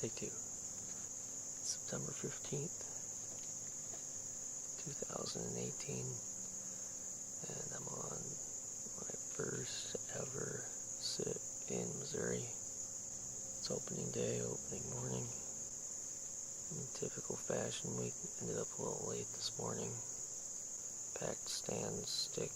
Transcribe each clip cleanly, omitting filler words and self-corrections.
Take two. September 15th, 2018, and I'm on my first ever sit in Missouri. It's opening day, opening morning. In typical fashion, we ended up a little late this morning. Packed stand, stick,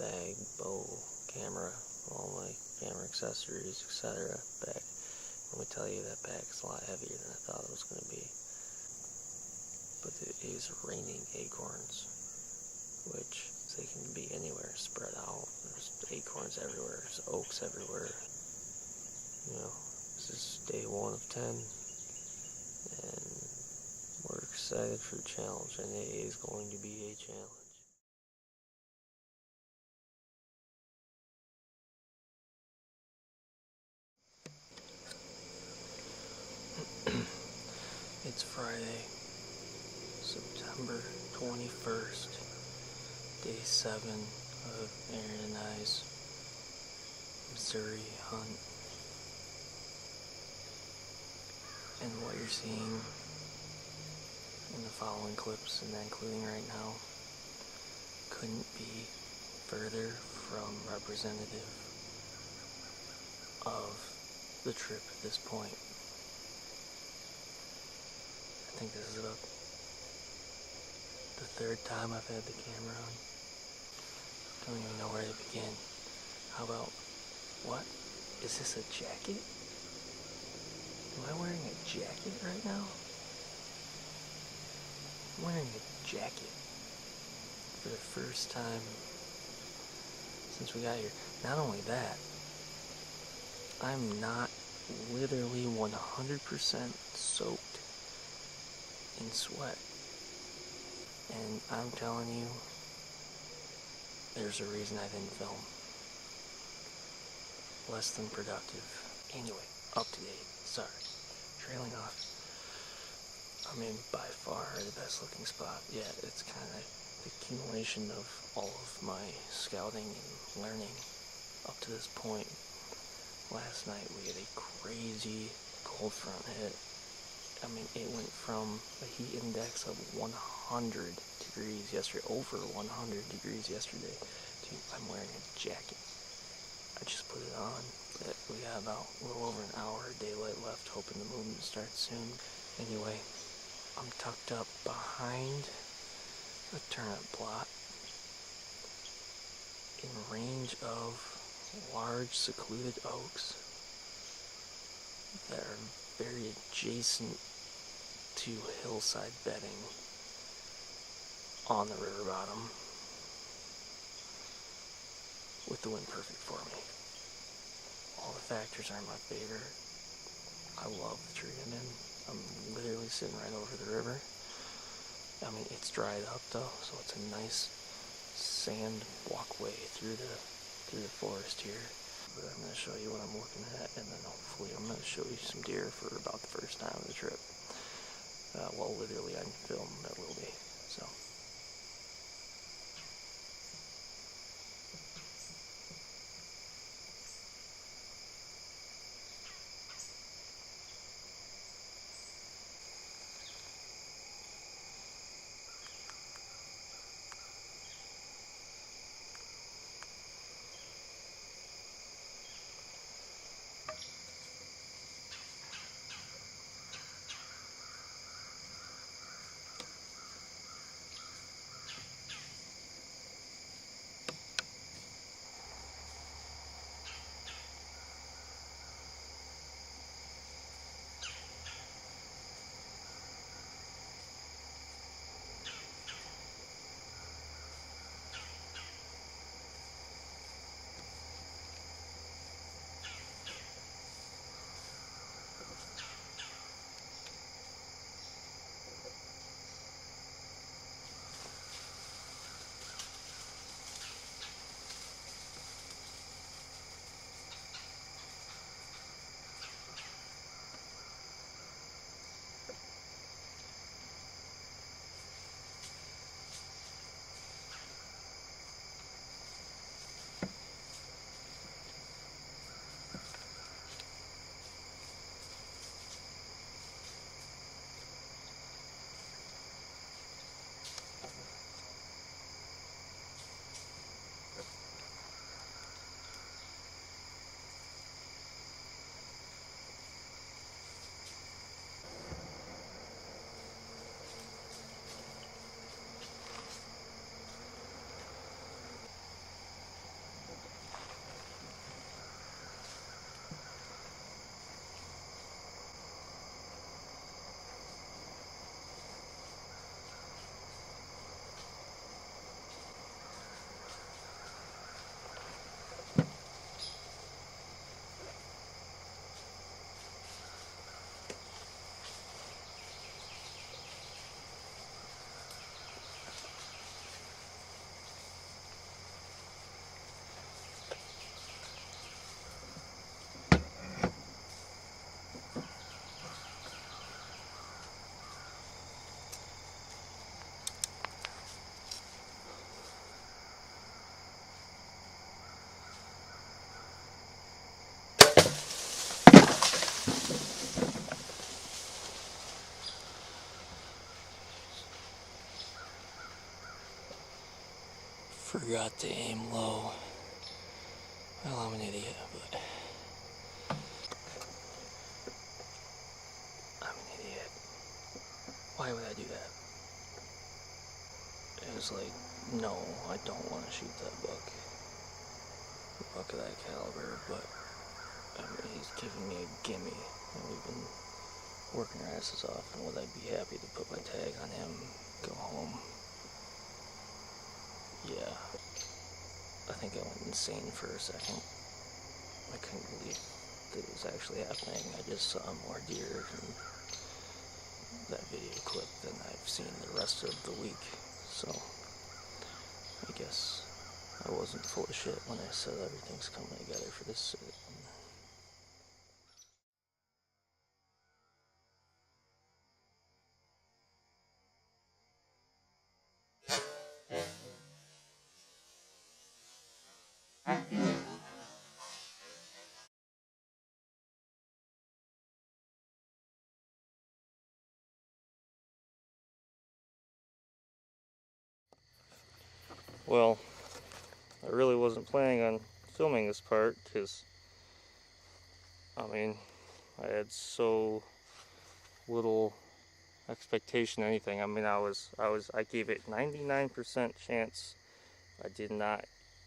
bag, bow, camera, all my camera accessories, etc. back. Let me tell you, that bag is a lot heavier than I thought it was going to be. But it is raining acorns, which they can be anywhere, spread out. There's acorns everywhere, there's oaks everywhere. You know, this is day 1 of 10, and we're excited for the challenge, and it is going to be a challenge. It's Friday, September 21st, day 7 of Aaron and I's Missouri hunt. And what you're seeing in the following clips, and including right now, couldn't be further from representative of the trip at this point. I think this is about the 3rd time I've had the camera on. Don't even know where to begin. How about, what? Is this a jacket? Am I wearing a jacket right now? I'm wearing a jacket for the first time since we got here. Not only that, I'm not literally 100% soaked in sweat. And I'm telling you, there's a reason I didn't film. Less than productive. Anyway, up to date. Sorry. Trailing off. I'm in by far the best looking spot. Yeah, it's kind of the accumulation of all of my scouting and learning up to this point. Last night we had a crazy cold front hit. I mean, it went from a heat index of 100 degrees yesterday, over 100 degrees yesterday, to I'm wearing a jacket. I just put it on. We got about a little over an hour of daylight left, hoping the movement starts soon. Anyway, I'm tucked up behind a turnip plot in range of large secluded oaks that are very adjacent to hillside bedding on the river bottom, with the wind perfect for me. All the factors are in my favor. I love the tree I'm in. I'm literally sitting right over the river. I mean, it's dried up though, so it's a nice sand walkway through the forest here. But I'm going to show you what I'm looking at, and then hopefully I'm going to show you some deer for about the first time of the trip. Well, literally I can film, that will be. So. Forgot to aim low. Well, I'm an idiot, but I'm an idiot. Why would I do that? It was like, no, I don't want to shoot that buck. A buck of that caliber, but I mean, he's giving me a gimme, and we've been working our asses off, and would I be happy to put my tag on him, go home? Yeah. I think I went insane for a second. I couldn't believe that it was actually happening. I just saw more deer in that video clip than I've seen the rest of the week. So, I guess I wasn't full of shit when I said everything's coming together for this sit. Well, I really wasn't planning on filming this part because, I mean, I had so little expectation of anything. I mean, I gave it 99% chance I did not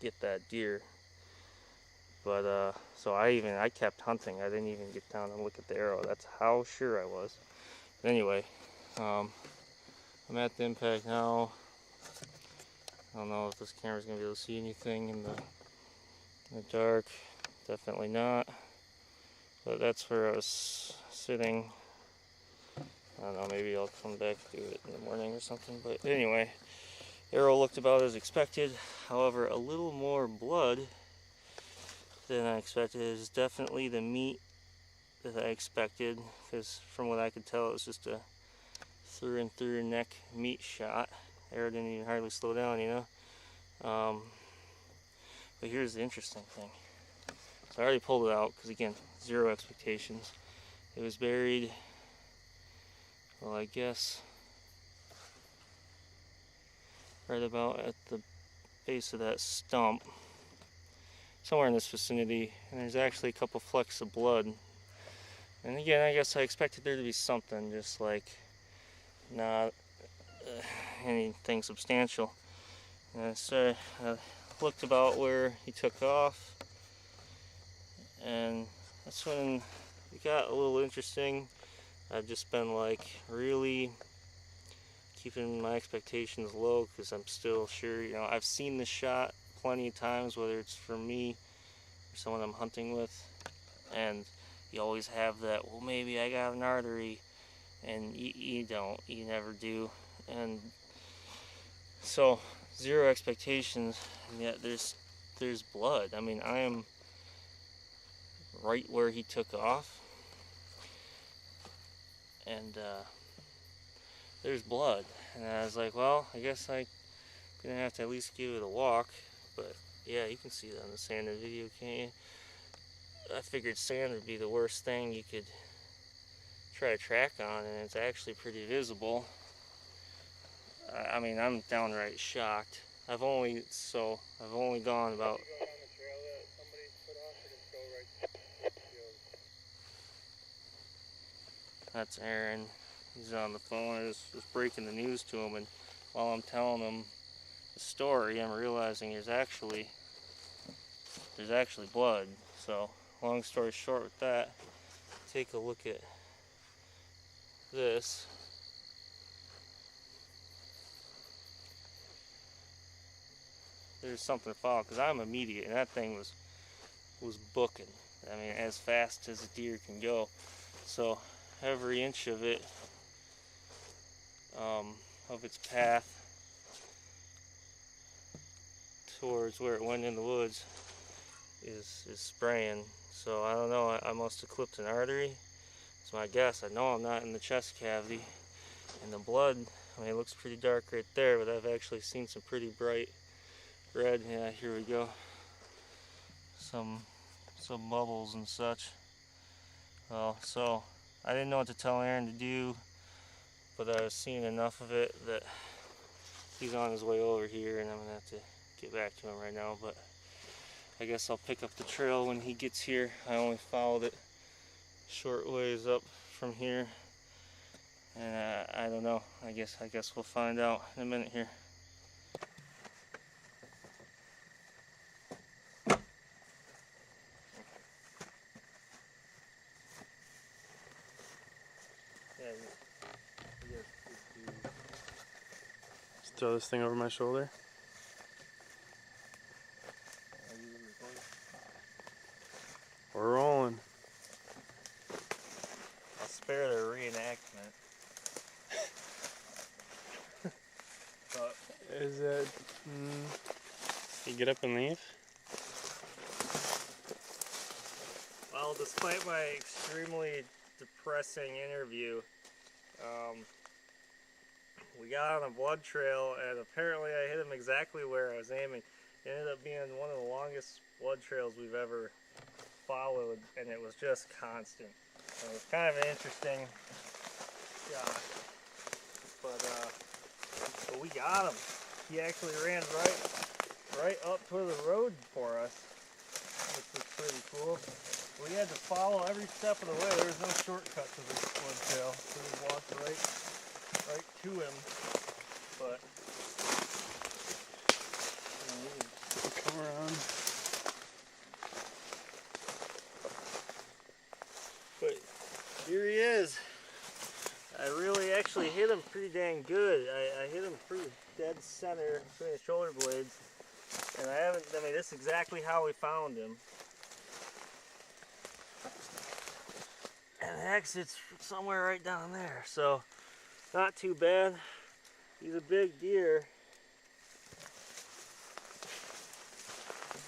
get that deer. But, so I kept hunting. I didn't even get down and look at the arrow. That's how sure I was. But anyway, I'm at the impact now. I don't know if this camera's gonna be able to see anything in the dark. Definitely not. But that's where I was sitting. I don't know, maybe I'll come back to it in the morning or something. But anyway, arrow looked about as expected. However, a little more blood than I expected. Is definitely the meat that I expected, because from what I could tell, it was just a through and through neck meat shot. Arrow didn't even hardly slow down, you know. But here's the interesting thing. So I already pulled it out because, again, zero expectations. It was buried, well, I guess right about at the base of that stump, somewhere in this vicinity, and there's actually a couple flecks of blood. And again, I guess I expected there to be something, just like not anything substantial. And so I looked about where he took off, and that's when it got a little interesting. I've just been like really keeping my expectations low because I'm still sure, you know, I've seen this shot plenty of times, whether it's for me or someone I'm hunting with, and you always have that, well, maybe I got an artery, and you don't, you never do. And so zero expectations, and yet there's blood. I mean, I am right where he took off, and there's blood. And I was like, well, I guess I'm gonna have to at least give it a walk. But yeah, you can see that on the sand in the video, can't you? I figured sand would be the worst thing you could try to track on, and it's actually pretty visible. I mean, I'm downright shocked. I've only gone about. That's Aaron. He's on the phone. I was breaking the news to him, and while I'm telling him the story, I'm realizing there's actually blood. So, long story short with that, take a look at this. There's something to follow, because I'm immediate, and that thing was booking. I mean, as fast as a deer can go. So every inch of it, of its path towards where it went in the woods, is spraying. So I don't know, I must have clipped an artery. That's my guess. I know I'm not in the chest cavity. And the blood, I mean, it looks pretty dark right there, but I've actually seen some pretty bright red. Yeah, here we go. Some bubbles and such. Well, so I didn't know what to tell Aaron to do, but I was seeing enough of it that he's on his way over here, and I'm gonna have to get back to him right now, but I guess I'll pick up the trail when he gets here. I only followed it short ways up from here, and I don't know. I guess we'll find out in a minute here. Just throw this thing over my shoulder. We're rolling. I'll spare the reenactment. But is it? You get up and leave? Well, despite my extremely depressing interview, we got on a blood trail, and apparently I hit him exactly where I was aiming. It ended up being one of the longest blood trails we've ever followed, and it was just constant. And it was kind of an interesting shot, but we got him. He actually ran right up to the road for us, which was pretty cool. We had to follow every step of the way. There was no shortcut to this blood trail, so we walked right to him. But come around. But here he is. I really actually hit him pretty dang good. I hit him pretty dead center between the shoulder blades. And I mean, this is exactly how we found him. And the exit's somewhere right down there, so not too bad. He's a big deer.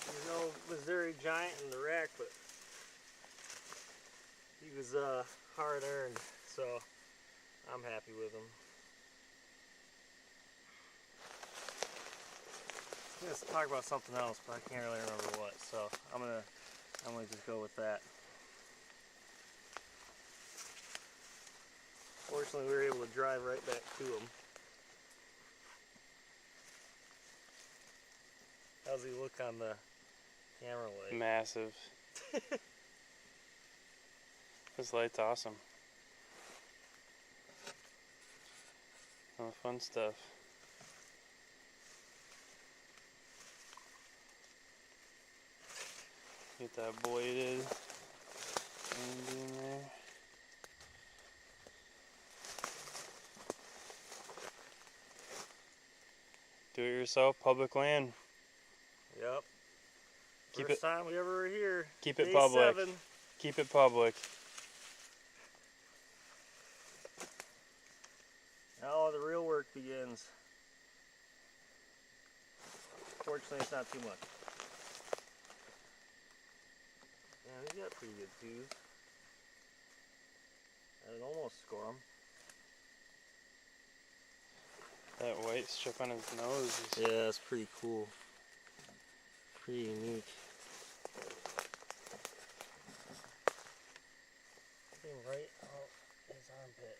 There's no Missouri giant in the rack, but he was hard earned, so I'm happy with him. I was gonna talk about something else, but I can't really remember what, so I'm gonna just go with that. Fortunately, we were able to drive right back to him. How's he look on the camera light? Massive. This light's awesome. Oh, fun stuff. Get that bladed end in there. Do it yourself, public land. Yep. Keep First time we ever were here. Keep it Day public. 7. Keep it public. Now the real work begins. Fortunately, it's not too much. Yeah, he's got pretty good tooth. I'd almost score him. That white strip on his nose is... Yeah, it's pretty cool. Pretty unique. Came right out his armpit.